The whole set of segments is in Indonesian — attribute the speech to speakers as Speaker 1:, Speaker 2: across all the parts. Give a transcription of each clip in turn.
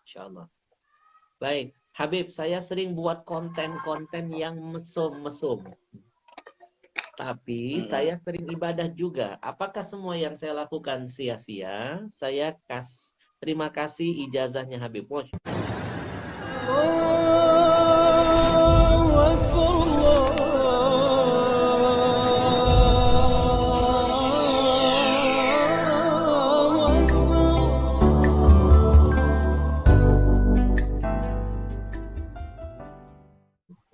Speaker 1: Insyaallah. Baik, Habib, saya sering buat konten-konten yang mesum-mesum. Tapi
Speaker 2: Mm-mm.
Speaker 1: saya sering ibadah juga. Apakah semua yang saya lakukan sia-sia? Saya terima kasih ijazahnya Habib. Masya
Speaker 3: الله أكبر الله أكبر.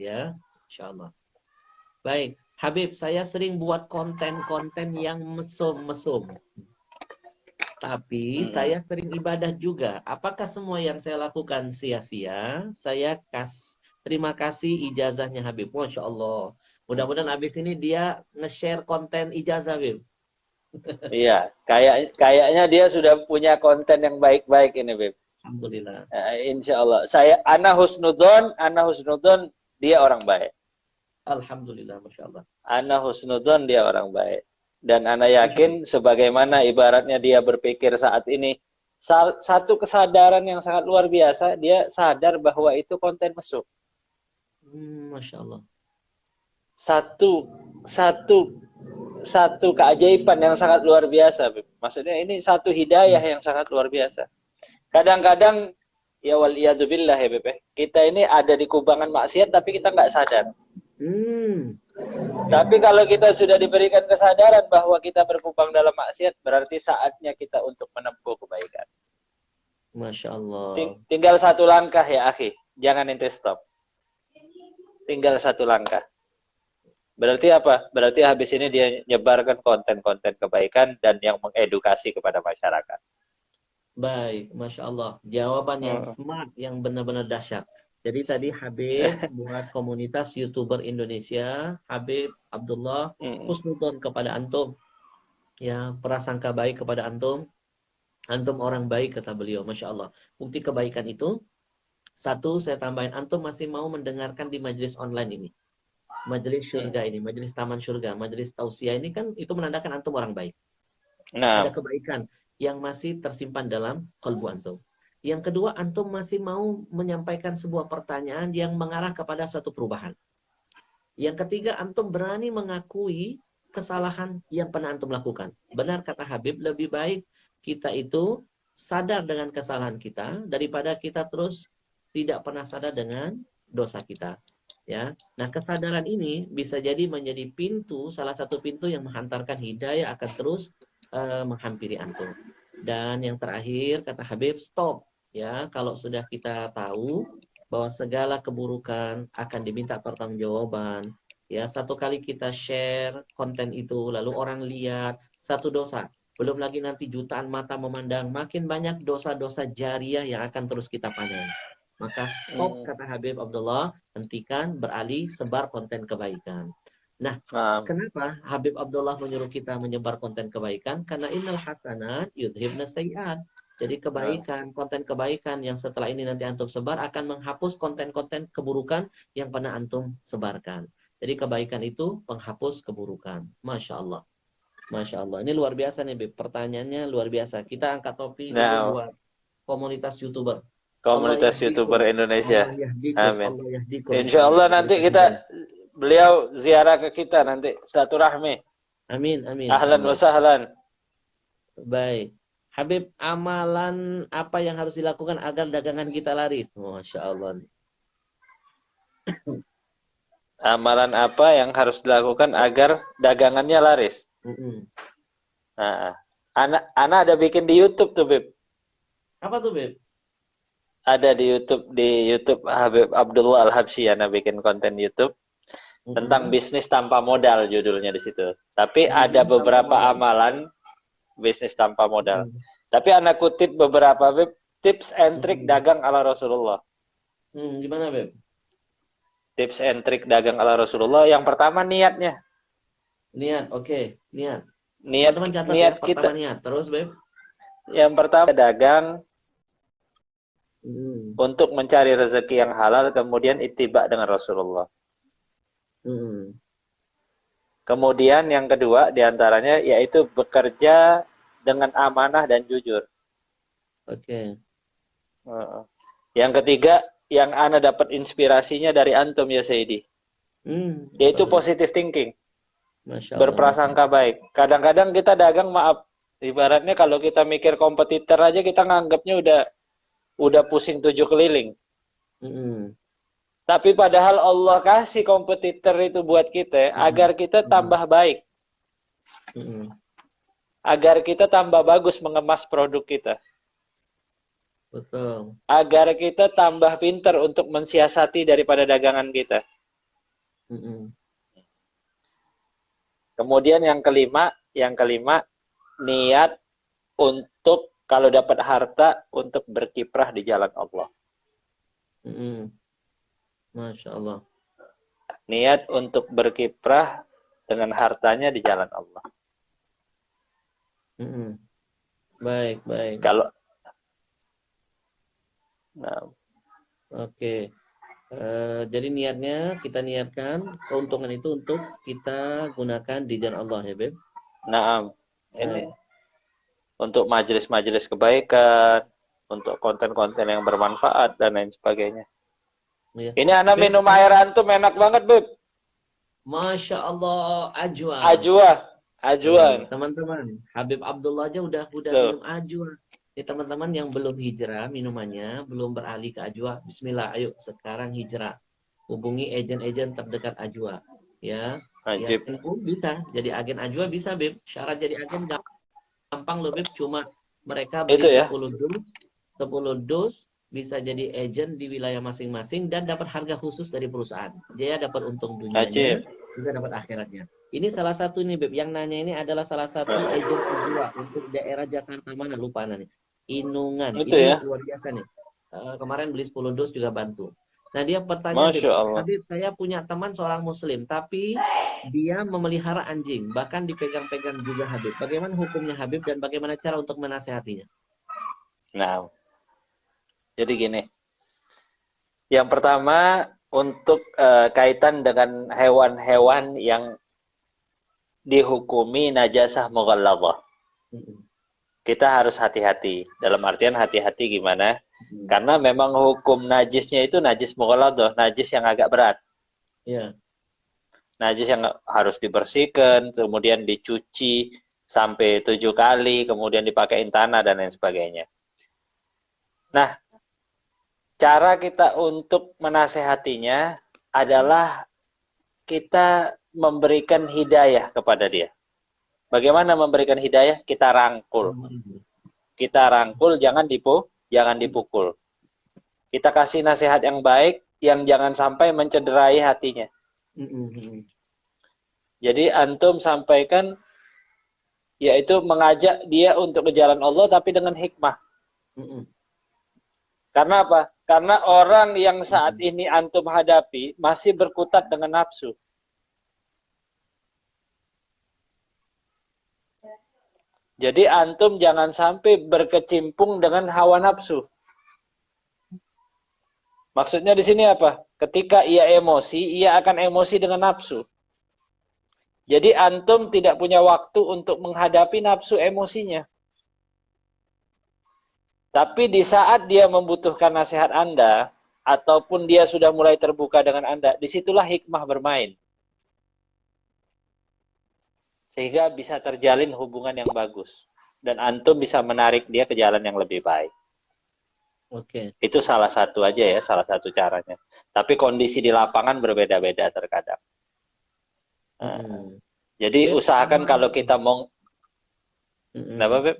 Speaker 1: ya, Insyaallah. Baik, Habib, saya sering buat konten-konten yang mesum-mesum. Tapi
Speaker 2: Mm-mm.
Speaker 1: saya sering ibadah juga. Apakah semua yang saya lakukan sia-sia? Saya terima kasih ijazahnya Habib. Masya Allah. Mudah-mudahan habis ini dia nge-share konten ijazah, Habib.
Speaker 2: Iya, kayaknya dia sudah punya konten yang baik-baik ini, Beb.
Speaker 1: Alhamdulillah.
Speaker 2: Insya Allah. Ana Husnudon, dia orang baik.
Speaker 1: Alhamdulillah, Masya Allah.
Speaker 2: Ana Husnudon, dia orang baik. Dan ana yakin sebagaimana ibaratnya dia berpikir saat ini, satu kesadaran yang sangat luar biasa, dia sadar bahwa itu konten mesum.
Speaker 1: Masya Allah.
Speaker 2: Satu, satu, satu keajaiban yang sangat luar biasa, Beb. Maksudnya ini satu hidayah yang sangat luar biasa. Kadang-kadang, ya waliyadzubillah ya Beb, kita ini ada di kubangan maksiat tapi kita nggak sadar. Tapi kalau kita sudah diberikan kesadaran bahwa kita berkubang dalam maksiat, berarti saatnya kita untuk menempuh kebaikan.
Speaker 1: Masya Allah.
Speaker 2: Tinggal satu langkah ya akhi, jangan ente stop. Tinggal satu langkah. Berarti apa? Berarti habis ini dia nyebarkan konten-konten kebaikan dan yang mengedukasi kepada masyarakat.
Speaker 1: Baik, Masya Allah. Jawaban yang smart, yang benar-benar dahsyat. Jadi tadi Habib buat komunitas YouTuber Indonesia, Habib Abdullah husnudon kepada antum. Ya, prasangka baik kepada antum. Antum orang baik, kata beliau. Masya Allah. Bukti kebaikan itu, satu, saya tambahin, antum masih mau mendengarkan di majelis online ini. Majelis surga ini, majelis taman surga, majelis tausiah ini kan itu menandakan antum orang baik.
Speaker 2: Nah,
Speaker 1: Ada kebaikan yang masih tersimpan dalam kalbu antum. Yang kedua, antum masih mau menyampaikan sebuah pertanyaan yang mengarah kepada suatu perubahan. Yang ketiga, antum berani mengakui kesalahan yang pernah antum lakukan. Benar kata Habib, lebih baik kita itu sadar dengan kesalahan kita daripada kita terus tidak pernah sadar dengan dosa kita. Ya, nah kesadaran ini bisa jadi menjadi pintu, salah satu pintu yang menghantarkan hidayah akan terus menghampiri antum. Dan yang terakhir kata Habib, stop. Ya, kalau sudah kita tahu bahwa segala keburukan akan diminta pertanggungjawaban. Ya, satu kali kita share konten itu, lalu orang lihat satu dosa. Belum lagi nanti jutaan mata memandang, makin banyak dosa-dosa jariah yang akan terus kita panen. Maka stop, kata Habib Abdullah, hentikan, beralih, sebar konten kebaikan. Nah, kenapa Habib Abdullah menyuruh kita menyebar konten kebaikan? Karena innal hasanat yudhibna sayyi'at. Jadi kebaikan, konten kebaikan yang setelah ini nanti antum sebar akan menghapus konten-konten keburukan yang pernah antum sebarkan. Jadi kebaikan itu penghapus keburukan. Masya Allah. Masya Allah. Ini luar biasa nih, Bib. Pertanyaannya luar biasa. Kita angkat topi dulu buat komunitas YouTuber.
Speaker 2: Komunitas YouTuber Indonesia. Amin. Insya
Speaker 1: Allah
Speaker 2: Allah nanti beliau ziarah ke kita nanti silaturahmi.
Speaker 1: Amin, amin.
Speaker 2: Ahlan wa sahlan.
Speaker 1: Baik. Habib, amalan apa yang harus dilakukan agar dagangan kita laris? Masya Allah.
Speaker 2: Amalan apa yang harus dilakukan agar dagangannya laris? Nah, anak ada bikin di YouTube tuh, Beb.
Speaker 1: Apa tuh, Beb?
Speaker 2: Ada di YouTube Habib Abdullah Al-Habsyi, anak bikin konten YouTube tentang bisnis tanpa modal judulnya di situ. Tapi ada beberapa amalan bisnis tanpa modal. Tapi anak kutip beberapa, Beb, tips and trick dagang ala Rasulullah.
Speaker 1: Gimana, Beb?
Speaker 2: Tips and trick dagang ala Rasulullah. Yang pertama niatnya.
Speaker 1: Niat, oke. Niat.
Speaker 2: Niat kita.
Speaker 1: Niat. Terus, Beb?
Speaker 2: Yang pertama dagang untuk mencari rezeki yang halal, kemudian ittiba dengan Rasulullah. Kemudian yang kedua diantaranya yaitu bekerja dengan amanah dan jujur.
Speaker 1: Oke.
Speaker 2: Yang ketiga, yang ana dapat inspirasinya dari antum ya Sayyidi, yaitu
Speaker 1: Apa tuh?
Speaker 2: positive thinking,
Speaker 1: Masya Allah, Masya
Speaker 2: berprasangka
Speaker 1: Allah.
Speaker 2: baik. Kadang-kadang kita dagang, maaf, ibaratnya kalau kita mikir kompetitor aja kita nganggapnya udah pusing 7 keliling.
Speaker 1: Mm-mm.
Speaker 2: Tapi padahal Allah kasih kompetitor itu buat kita
Speaker 1: Mm-mm.
Speaker 2: agar kita
Speaker 1: Mm-mm.
Speaker 2: tambah baik,
Speaker 1: Mm-mm.
Speaker 2: agar kita tambah bagus mengemas produk kita,
Speaker 1: Betul.
Speaker 2: agar kita tambah pinter untuk mensiasati daripada dagangan kita.
Speaker 1: Mm-mm.
Speaker 2: Kemudian yang kelima, niat untuk kalau dapat harta untuk berkiprah di jalan Allah.
Speaker 1: Mm-mm. Masya Allah.
Speaker 2: Niat untuk berkiprah dengan hartanya di jalan Allah.
Speaker 1: Mm-mm. Baik, baik.
Speaker 2: Kalau nah,
Speaker 1: Oke. Jadi niatnya kita niatkan keuntungan itu untuk kita gunakan di jalan Allah ya, Beb.
Speaker 2: nah ini
Speaker 1: Baik.
Speaker 2: untuk majelis-majelis kebaikan, untuk konten-konten yang bermanfaat dan lain sebagainya.
Speaker 1: Ya.
Speaker 2: Ini anak
Speaker 1: Beb,
Speaker 2: minum air antum enak banget, Beb.
Speaker 1: Masya Allah, ajwa.
Speaker 2: Ajwa.
Speaker 1: Teman-teman, Habib Abdullah aja udah
Speaker 2: Tuh.
Speaker 1: minum ajwa. Ini teman-teman yang belum hijrah minumannya, belum beralih ke ajwa. Bismillah, ayo sekarang hijrah. Hubungi agen-agen terdekat ajwa. Ya,
Speaker 2: Ajib.
Speaker 1: pun bisa. Jadi agen ajwa bisa, Beb. Syarat jadi agen gampang loh, Beb. Cuma mereka beli
Speaker 2: Itu ya.
Speaker 1: 10 dus bisa jadi agen di wilayah masing-masing dan dapat harga khusus dari perusahaan. Dia dapat untung dunianya,
Speaker 2: Ajib.
Speaker 1: juga dapat akhiratnya. Ini salah satu nih, Beb. Yang nanya ini adalah salah satu agen ajwa untuk daerah Jakarta mana lupa nih. Inungan.
Speaker 2: Itu
Speaker 1: Ini
Speaker 2: ya.
Speaker 1: luar biasa nih. Kemarin beli 10 dus juga bantu. Nah, dia bertanya, Beb,
Speaker 2: Masya Allah.
Speaker 1: Habib, saya punya teman seorang muslim, tapi dia memelihara anjing, bahkan dipegang-pegang juga Habib. Bagaimana hukumnya Habib dan bagaimana cara untuk menasehatinya?
Speaker 2: Nah, jadi gini. Yang pertama, untuk kaitan dengan hewan-hewan yang dihukumi najasah mughalladhah.
Speaker 1: Mm-mm.
Speaker 2: Kita harus hati-hati. Dalam artian hati-hati gimana? Karena memang hukum najisnya itu najis mughalladhah, najis yang agak berat.
Speaker 1: Ya.
Speaker 2: Najis yang harus dibersihkan, kemudian dicuci sampai 7 kali, kemudian dipakein tanah dan lain sebagainya. Nah, cara kita untuk menasehatinya adalah kita memberikan hidayah kepada dia. Bagaimana memberikan hidayah? Kita rangkul. Kita rangkul, jangan dipukul. Kita kasih nasihat yang baik, yang jangan sampai mencederai hatinya. Jadi antum sampaikan, yaitu mengajak dia untuk ke jalan Allah, tapi dengan hikmah. Karena apa? Karena orang yang saat ini antum hadapi masih berkutat dengan nafsu. Jadi antum jangan sampai berkecimpung dengan hawa nafsu. Maksudnya di sini apa? Ketika ia emosi, ia akan emosi dengan nafsu. Jadi antum tidak punya waktu untuk menghadapi nafsu emosinya. Tapi di saat dia membutuhkan nasihat Anda, ataupun dia sudah mulai terbuka dengan Anda, disitulah hikmah bermain. Sehingga bisa terjalin hubungan yang bagus. Dan antum bisa menarik dia ke jalan yang lebih baik.
Speaker 1: Oke.
Speaker 2: Itu salah satu aja ya, salah satu caranya. Tapi kondisi di lapangan berbeda-beda terkadang. Jadi
Speaker 1: Beb,
Speaker 2: usahakan kalau kita mau... Kenapa, Beb?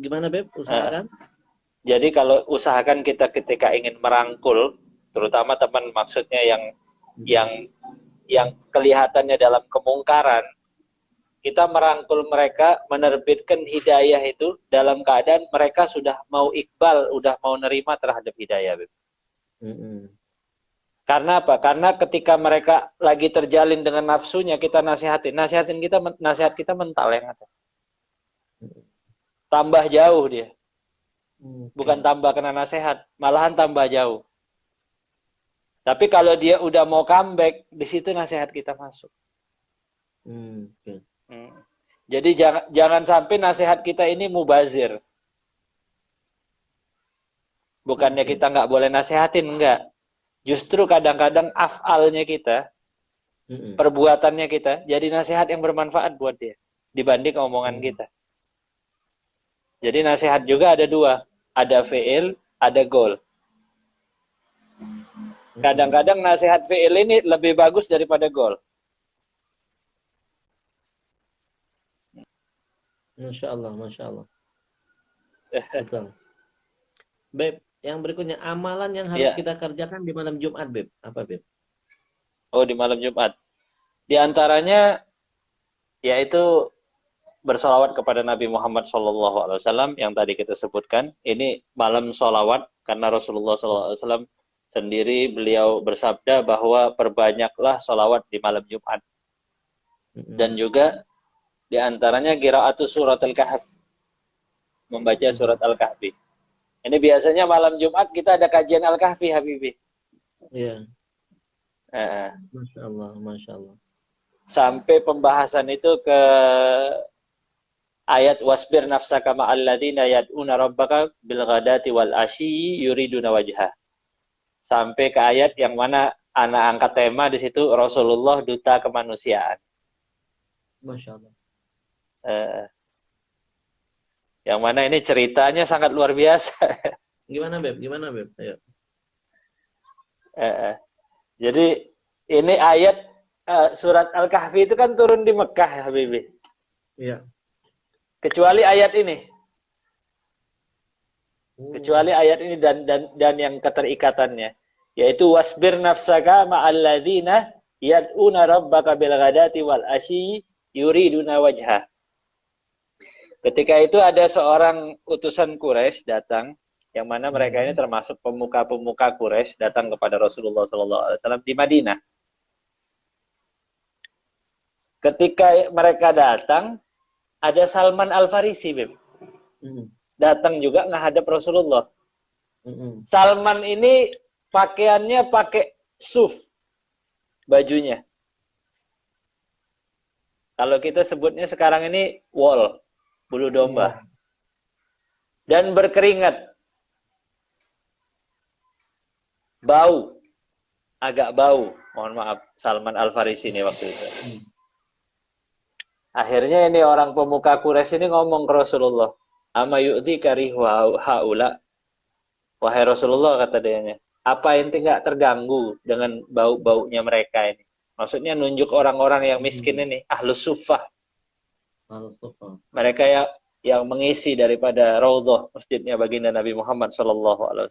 Speaker 1: Gimana, Beb? Usahakan?
Speaker 2: Jadi kalau usahakan kita ketika ingin merangkul, terutama teman maksudnya yang kelihatannya dalam kemungkaran, kita merangkul mereka, menerbitkan hidayah itu dalam keadaan mereka sudah mau iqbal, sudah mau nerima terhadap hidayah. Karena apa? Karena ketika mereka lagi terjalin dengan nafsunya, kita nasihat kita mental yang ada. Tambah jauh dia. Bukan tambah kena nasihat, malahan tambah jauh. Tapi kalau dia udah mau comeback, di situ nasihat kita masuk. Jadi jangan sampai nasihat kita ini mubazir. Bukannya
Speaker 1: Oke.
Speaker 2: kita nggak boleh nasehatin, enggak. Justru kadang-kadang afalnya kita,
Speaker 1: Mm-mm.
Speaker 2: perbuatannya kita, jadi nasihat yang bermanfaat buat dia dibanding omongan
Speaker 1: Mm.
Speaker 2: kita. Jadi nasihat juga ada dua, ada fi'il, ada goal.
Speaker 1: Mm-mm.
Speaker 2: Kadang-kadang nasihat fi'il ini lebih bagus daripada goal.
Speaker 1: Masya Allah, Masya Allah. Betul. Beb, yang berikutnya, amalan yang harus
Speaker 2: Ya,
Speaker 1: kita kerjakan di malam Jumat, Beb. Apa, Beb?
Speaker 2: oh di malam Jumat. Di antaranya yaitu bersolawat kepada Nabi Muhammad SAW yang tadi kita sebutkan. Ini malam solawat karena Rasulullah SAW sendiri beliau bersabda bahwa perbanyaklah solawat di malam Jumat. Dan
Speaker 1: Mm-mm.
Speaker 2: juga di antaranya qiraatus surat Al-Kahf, membaca
Speaker 1: Mm-mm.
Speaker 2: surat Al-Kahfi. Ini biasanya malam Jumat kita ada kajian Al-Kahfi, Habibi.
Speaker 1: Iya,
Speaker 2: Eh,
Speaker 1: Masya Allah, Masya Allah.
Speaker 2: sampai pembahasan itu ke ayat wasbir nafsaka ma'al ladina yad'una rabbaka bil ghadati wal asyi yuriduna wajha. Sampai ke ayat yang mana anak angkat tema di situ Rasulullah duta kemanusiaan.
Speaker 1: Masya Allah.
Speaker 2: Eh, yang mana ini ceritanya sangat luar biasa.
Speaker 1: Gimana, Beb? Gimana, Beb? Ayo.
Speaker 2: Eh, jadi ini ayat surat Al-Kahfi itu kan turun di Mekah, ya, Habibi.
Speaker 1: Iya.
Speaker 2: Kecuali ayat ini.
Speaker 1: Oh.
Speaker 2: Kecuali ayat ini dan yang keterikatannya, yaitu wasbir nafsaka ma'al ladzina yad'una rabbaka bil ghadati wal asyi yuriduna wajha. Ketika itu ada seorang utusan Quraisy datang, yang mana mereka ini termasuk pemuka-pemuka Quraisy datang kepada Rasulullah SAW di Madinah. Ketika mereka datang, ada Salman Al-Farisi, Beb.
Speaker 1: Mm-mm.
Speaker 2: Datang juga menghadap Rasulullah.
Speaker 1: Mm-mm.
Speaker 2: Salman ini pakaiannya pakai suf, bajunya. Kalau kita sebutnya sekarang ini wool, bulu domba. Dan berkeringat. Bau. Agak bau. Mohon maaf, Salman Al-Farisi ini waktu itu. Akhirnya ini orang pemuka Quraisy ini ngomong ke Rasulullah. Ama yu'ti karihu haula. Wahai Rasulullah, kata dia, apa ente nggak terganggu dengan bau-baunya mereka ini? Maksudnya nunjuk orang-orang yang miskin ini, ahlus suffah. Mereka yang mengisi daripada raudhah masjidnya baginda Nabi Muhammad SAW.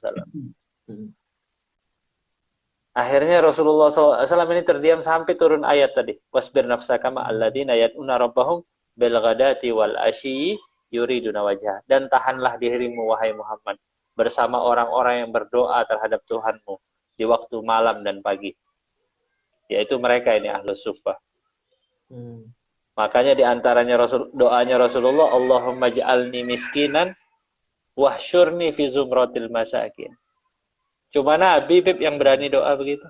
Speaker 2: Akhirnya Rasulullah SAW ini terdiam sampai turun ayat tadi. Wasbir nafsaka ma'alladzina yad'una rabbahum bil ghadati wal asyi yuriduna wajah. Dan tahanlah dirimu wahai Muhammad bersama orang-orang yang berdoa terhadap Tuhanmu di waktu malam dan pagi. Yaitu mereka ini ahlus suffah. Makanya di antaranya doanya Rasulullah, Allahumma ja'alni miskinan wahsyurni fi zumratil masakin. Cuma Nabi Bib yang berani doa begitu.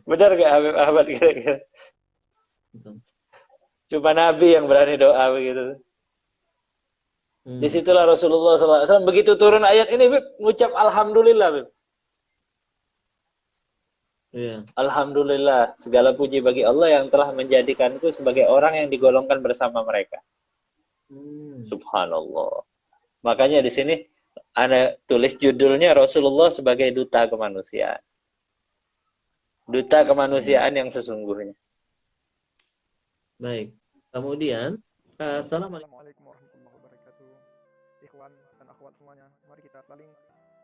Speaker 2: Benar gak Habib Ahmad kira-kira? Cuma Nabi yang berani doa begitu. Disitulah Rasulullah SAW begitu turun ayat ini Bib, ngucap Alhamdulillah Bib.
Speaker 1: Yeah.
Speaker 2: Alhamdulillah, segala puji bagi Allah yang telah menjadikanku sebagai orang yang digolongkan bersama mereka. Subhanallah. Makanya di sini ada tulis judulnya Rasulullah sebagai duta kemanusiaan. Duta kemanusiaan yang sesungguhnya.
Speaker 1: Baik. Kemudian, Assalamualaikum
Speaker 4: warahmatullahi wabarakatuh. Ikhwan dan akhwat semuanya, mari kita saling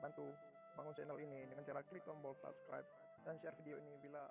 Speaker 4: bantu bangun channel ini dengan cara klik tombol subscribe dan share video ini bila